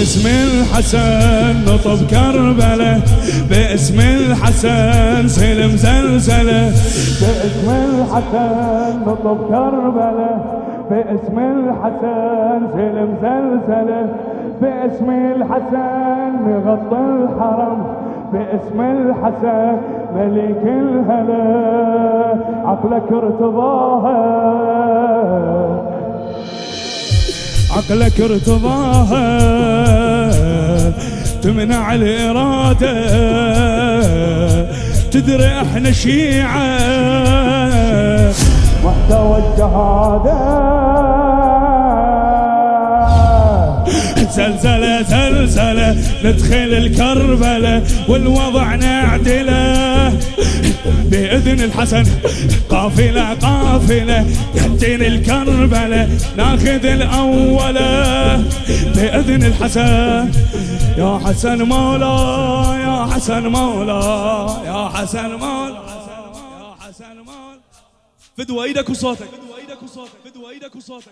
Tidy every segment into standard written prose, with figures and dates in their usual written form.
باسم الحسن نطب كربلة، باسم الحسن سلم زلزلة، باسم الحسن نطب كربلة، باسم الحسن سلم زلزلة، باسم الحسن نغطي الحرم، باسم الحسن ملك الهلا. عقلك ارتضاها، عقلك ارتضاها، تمنع الإرادة، تدري احنا شيعة محتوى الشهادة. زلزلة زلزلة ندخل الكربلة والوضع نعدله، بإذن الحسن قافلة قافلة يأتين الكربلة ناخذ الأولى، بإذن الحسن يا حسن مولا، يا حسن مولا، يا حسن مولا، يا حسن مولا. فدوى ايدك وصوتك، فدوى ايدك وصوتك، فدوى ايدك وصوتك.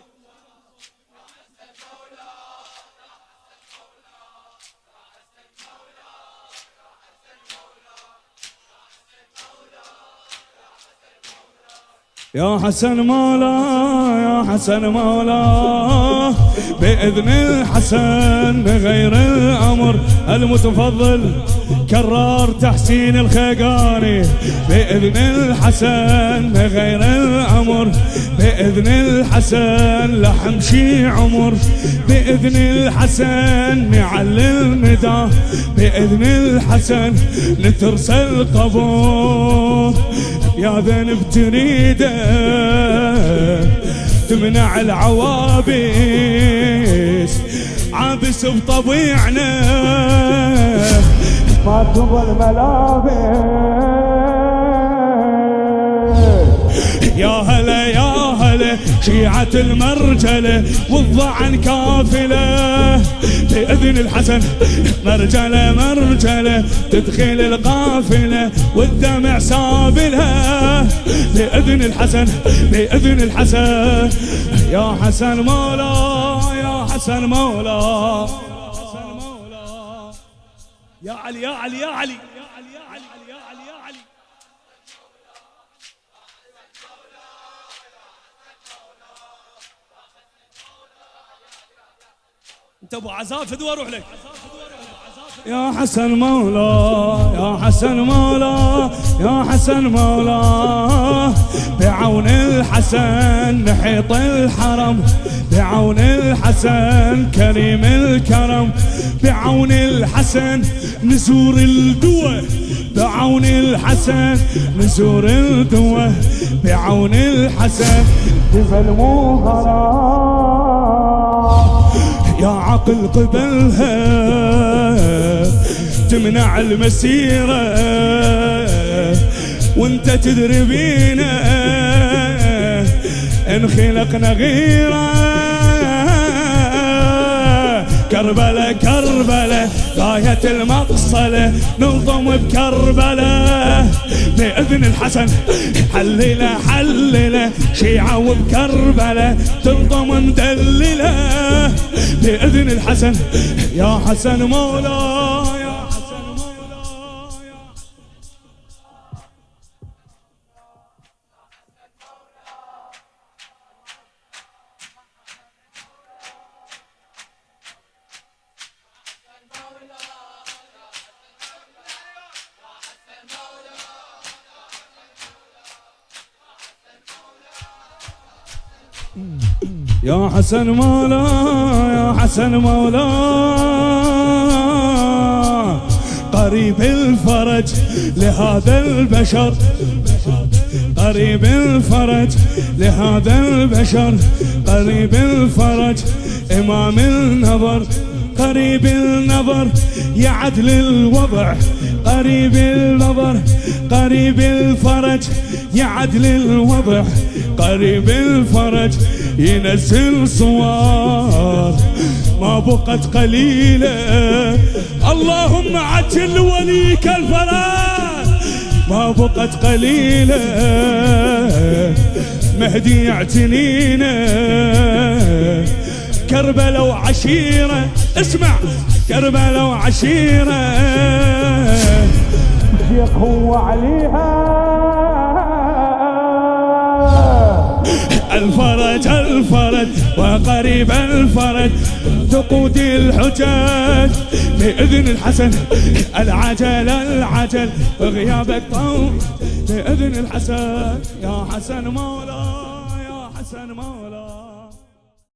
يا حسن مولا، يا حسن مولا، بإذن الحسن بغير الأمر المتفضل كرار تحسين الخيقاني، بإذن الحسن بغير الأمر، بإذن الحسن لحم شي عمر، بإذن الحسن نعلي الندى، بإذن الحسن نترسل قبور. يا ذنب تريده تمنع العوابس، عابس بطبيعنا ما تظل ملابس. يا هلا يا هلا شيعة المرجلة والضعن كافلة، بإذن الحسن مرجلة مرجلة تدخل القافلة والدمع سابلها، بإذن الحسن بإذن الحسن. يا حسن مولا، يا حسن مولا، يا علي يا علي يا علي يا علي يا علي يا علي يا علي. انت ابو عزاف فدوى اروح لك. يا حسن مولا، يا حسن مولا، يا حسن مولا، بعون الحسن نحيط الحرم، بعون الحسن كريم الكرم، بعون الحسن نزور الدوى، بعون الحسن نزور الدوى، بعون الحسن جبل موهرة. يا عقل قبلها تمنع المسيرة وانت تدري بينا ان خلقنا غيره. كربلة كربلة غاية المقصلة ننظم بكربلة، بإذن الحسن حللة حللة شيعة وبكربلة تنظم مدللة، بإذن الحسن يا حسن مولا، يا حسن مولا، يا يا حسن مولا، يا حسن مولا، قريب الفرج لهذا البشر، قريب الفرج لهذا البشر، قريب الفرج إمام النظر، قريب النظر يعدل الوضع، قريب النظر قريب الفرج يعدل الوضع، قريب الفرج ينزل صور ما بقت قليلة. اللهم عجل وليك الفرج ما بقت قليلة، مهدي يعتنينا كربلاء وعشيرة، اسمع كربلاء وعشيرة، شيخ هو عليها الفرج الفرج وقريب الفرج، تقود الحجاج بإذن الحسن، العجل العجل غيابك طول بإذن الحسن، يا حسن مولاي يا حسن مولاي.